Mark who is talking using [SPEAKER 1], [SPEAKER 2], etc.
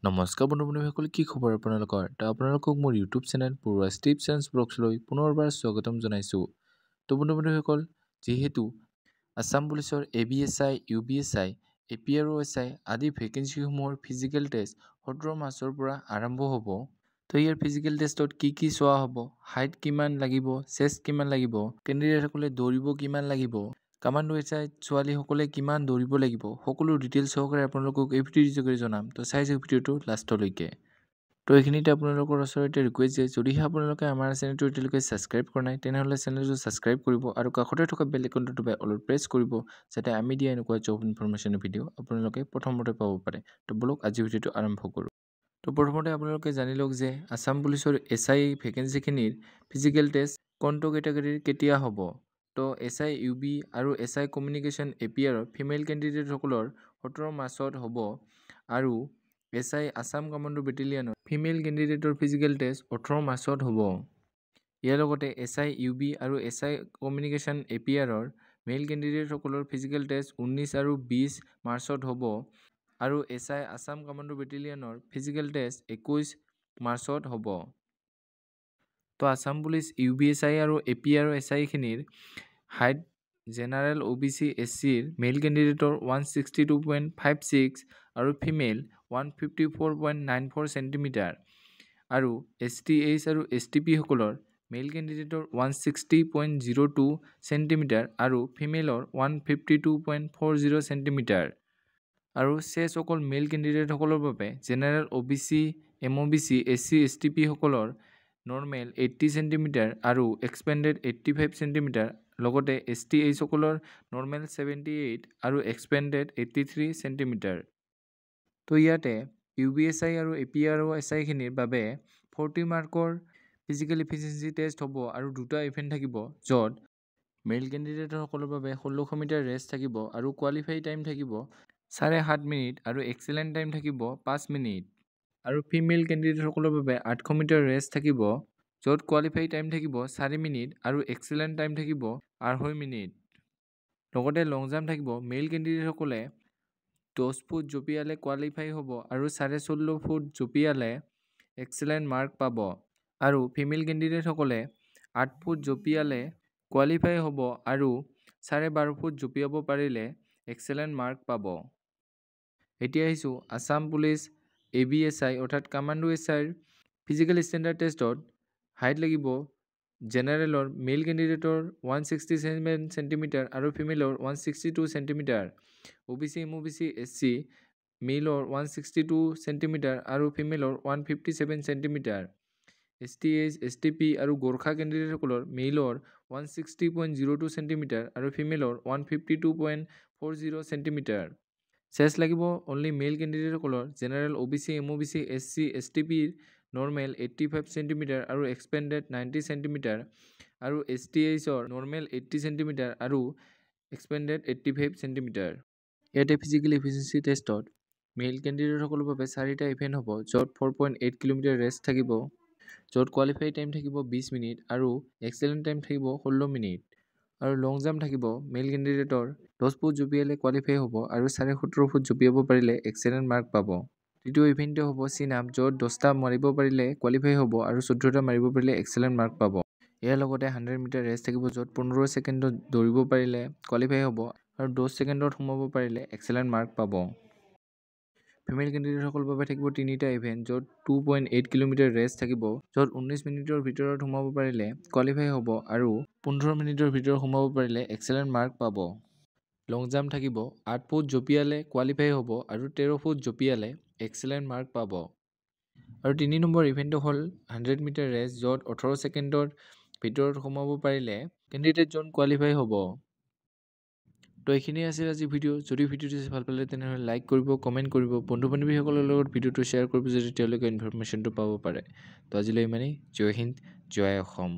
[SPEAKER 1] নমস্কাৰ বন্ধু-বান্ধৱীসকল, কি খবৰ আপোনালোকৰ? আপোনালোকক মোৰ ইউটিউব চেনেল পৰুৱাছ টিপছ এণ্ড ব্লগছলৈ পুনৰবাৰ স্বাগতম জনাইছোঁ। বন্ধু-বান্ধৱীসকল, যিহেতু আছাম পুলিচৰ ABSI, UBSI, APROSI আদি ভেকেঞ্চিসমূহৰ ফিজিকেল টেষ্ট 17 মাৰ্চৰ পৰা আৰম্ভ হ'ব। ইয়াৰ ফিজিকেল টেষ্টত কি চোৱা হ'ব, হাইট কিমান লাগিব, চেষ্ট কিমান লাগিব, কেণ্ডিডেটসকলে দৌৰিব কিমান লাগিব, কামাণ্ডো SI ছোৱালীসকলে কিমান দৌৰিব লাগিব, সকলো ডিটেইলছ সহকাৰে আপোনালোকক এই ভিডিঅ'ৰ যোগেৰে জনাম। চাই যাওক ভিডিঅ'টো লাষ্টলৈকে। এইখিনিতে আপোনালোকৰ ওচৰতে ৰিকুৱেষ্ট যে যদিহে আপোনালোকে আমাৰ চেনেলটো এতিয়ালৈকে ছাবস্ক্ৰাইব কৰা নাই, তেনেহ'লে চেনেলটো ছাবস্ক্ৰাইব কৰিব আৰু কাষতে থকা বেল আইকনটো দবাই অলপ প্ৰেছ কৰিব, যাতে আমি দিয়া এনেকুৱা জব ইনফৰমেশ্যনৰ ভিডিঅ' আপোনালোকে প্ৰথমতে পাব পাৰে। বলক আজি ভিডিঅ'টো আৰম্ভ কৰোঁ। প্ৰথমতে আপোনালোকে জানি লওক যে আছাম পুলিচৰ SI ভেকেঞ্চিখিনিৰ ফিজিকেল টেষ্ট কোনটো কেটেগৰীৰ কেতিয়া হ'ব। SI UB আৰু SI কমিউনিকেশ্যন APR ফিমেল কেণ্ডিডেটসকলৰ 17 মাৰ্চত হ'ব আৰু SI আছাম কামাণ্ডো বেটেলিয়নৰ ফিমেল কেণ্ডিডেটৰ ফিজিকেল টেষ্ট 18 মাৰ্চত হ'ব। ইয়াৰ লগতে SI UB আৰু SI কমিউনিকেশ্যন APRৰ মেল কেণ্ডিডেটসকলৰ ফিজিকেল টেষ্ট 19 আৰু 20 মাৰ্চত হ'ব আৰু SI আছাম কামাণ্ডো বেটেলিয়নৰ ফিজিকেল টেষ্ট 21 মাৰ্চত হ'ব। আছাম পুলিচ UBSI আৰু APR SIখিনিৰ হাইট জেনাৰেল OBC SCৰ মেল কেণ্ডিডেটৰ 162.56 আৰু ফিমেল 154.94 চেণ্টিমিটাৰ আৰু STH আৰু STP সকলৰ মেল কেণ্ডিডেটৰ 160.02 চেণ্টিমিটাৰ আৰু ফিমেলৰ 152.40 চেণ্টিমিটাৰ আৰু চেষ্ট অকল মেল কেণ্ডিডেটসকলৰ বাবে general OBC, MOBC, SC, STP সকলৰ নৰ্মেল 80 চেণ্টিমিটাৰ আৰু এক্সপেণ্ডেড 85 চেণ্টিমিটাৰ, লগতে STH সকলৰ নৰ্মেল 78 আৰু এক্সপেণ্ডেড 83 চেণ্টিমিটাৰ। ইয়াতে UBSI আৰু APROSIখিনিৰ বাবে 40 মাৰ্কৰ ফিজিকেল এফিচিয়েঞ্চি টেষ্ট হ'ব আৰু দুটা ইভেণ্ট থাকিব, য'ত মেল কেণ্ডিডেটসকলৰ বাবে 1600 মিটাৰ ৰেচ থাকিব আৰু কোৱালিফাই টাইম থাকিব 7.5 মিনিট আৰু এক্সেলেণ্ট টাইম থাকিব 5 মিনিট আৰু ফিমেল কেণ্ডিডেটসকলৰ বাবে 800 মিটাৰ ৰেচ থাকিব, য'ত কোৱালিফাই টাইম থাকিব 4 মিনিট আৰু এক্সেলেণ্ট টাইম থাকিব 2.5 মিনিট। লগতে লং জাম্প থাকিব, মেল কেণ্ডিডেটসকলে 10 ফুট জঁপিয়ালে কোৱালিফাই হ'ব আৰু 14.5 ফুট জঁপিয়ালে এক্সেলেণ্ট মাৰ্ক পাব আৰু ফিমেল কেণ্ডিডেটসকলে 8 ফুট জঁপিয়ালে কোৱালিফাই হ'ব আৰু 12.5 ফুট জঁপিয়াব পাৰিলে এক্সেলেণ্ট মাৰ্ক পাব। এতিয়া আহিছোঁ আছাম পুলিচ ABSI অৰ্থাৎ কামাণ্ডো SIৰ ফিজিকেল ষ্টেণ্ডাৰ্ড টেষ্টত হাইট লাগিব জেনেৰেলৰ মেল কেণ্ডিডেটৰ 167 চেণ্টিমিটাৰ আৰু ফিমেলৰ 162 চেণ্টিমিটাৰ, OBC, MOBC, SC মেলৰ 162 চেণ্টিমিটাৰ আৰু ফিমেলৰ 157 চেণ্টিমিটাৰ, STH, STP আৰু গোৰ্খা কেণ্ডিডেটসকলৰ মেলৰ 160.02 চেণ্টিমিটাৰ আৰু ফিমেলৰ 152.40 চেণ্টিমিটাৰ। চেষ্ট লাগিব অনলি মেল কেণ্ডিডেটসকলৰ জেনেৰেল OBC, MOBC, SC, STPৰ নৰ্মেল 85 চেণ্টিমিটাৰ আৰু এক্সপেণ্ডেড 90 চেণ্টিমিটাৰ আৰু STHৰ নৰ্মেল 80 চেণ্টিমিটাৰ আৰু এক্সপেণ্ডেড 85 চেণ্টিমিটাৰ। ইয়াতে ফিজিকেল এফিচিয়েঞ্চি টেষ্টত মেল কেণ্ডিডেটসকলৰ বাবে 4টা ইভেণ্ট হ'ব, য'ত 4.8 কিলোমিটাৰ ৰেচ থাকিব, য'ত কোৱালিফাই টাইম থাকিব 20 মিনিট আৰু এক্সেলেণ্ট টাইম থাকিব 16 মিনিট আৰু লং জাম্প থাকিব মেল কেণ্ডিডেটৰ 10 ফুট জঁপিয়ালে কোৱালিফাই হ'ব আৰু 17.5 ফুট জঁপিয়াব পাৰিলে এক্সেলেণ্ট মাৰ্ক পাব। দ্বিতীয় ইভেণ্টটো হ'ব চিন আপ, য'ত 10টা মাৰিব পাৰিলে কোৱালিফাই হ'ব আৰু 14টা মাৰিব পাৰিলে এক্সেলেণ্ট মাৰ্ক পাব। ইয়াৰ লগতে 100 মিটাৰ ৰেচ থাকিব, য'ত 15 ছেকেণ্ডত দৌৰিব পাৰিলে কোৱালিফাই হ'ব আৰু 10 ছেকেণ্ডত সোমাব পাৰিলে এক্সেলেণ্ট মাৰ্ক পাব। ফিমেল কেণ্ডিডেটসকলৰ বাবে থাকিব 3টা ইভেণ্ট, য'ত 2.8 কিলোমিটাৰ ৰেচ থাকিব, য'ত 19 মিনিটৰ ভিতৰত সোমাব পাৰিলে কোৱালিফাই হ'ব আৰু 15 মিনিটৰ ভিতৰত সোমাব পাৰিলে এক্সেলেণ্ট মাৰ্ক পাব। লং জাম্প থাকিব 8 ফুট জঁপিয়ালে কোৱালিফাই হ'ব আৰু 13 ফুট জঁপিয়ালে এক্সেলেণ্ট মাৰ্ক পাব। আৰু 3 নম্বৰ ইভেণ্টটো হ'ল 100 মিটাৰ ৰেচ, য'ত 18 ছেকেণ্ডৰ ভিতৰত সোমাব পাৰিলে কেণ্ডিডেটজন কোৱালিফাই হ'ব। এইখিনি আছিল আজি ভিডিঅ'। যদি ভিডিঅ'টো ভাল পালে তেনেহ'লে লাইক কৰিব, কমেণ্ট কৰিব, বন্ধু-বান্ধৱীসকলৰ লগত ভিডিঅ'টো শ্বেয়াৰ কৰিব, যাতে তেওঁলোকে ইনফৰমেশ্যনটো পাব পাৰে। আজিলৈ ইমানেই। জয় হিন্দ, জয় অসম।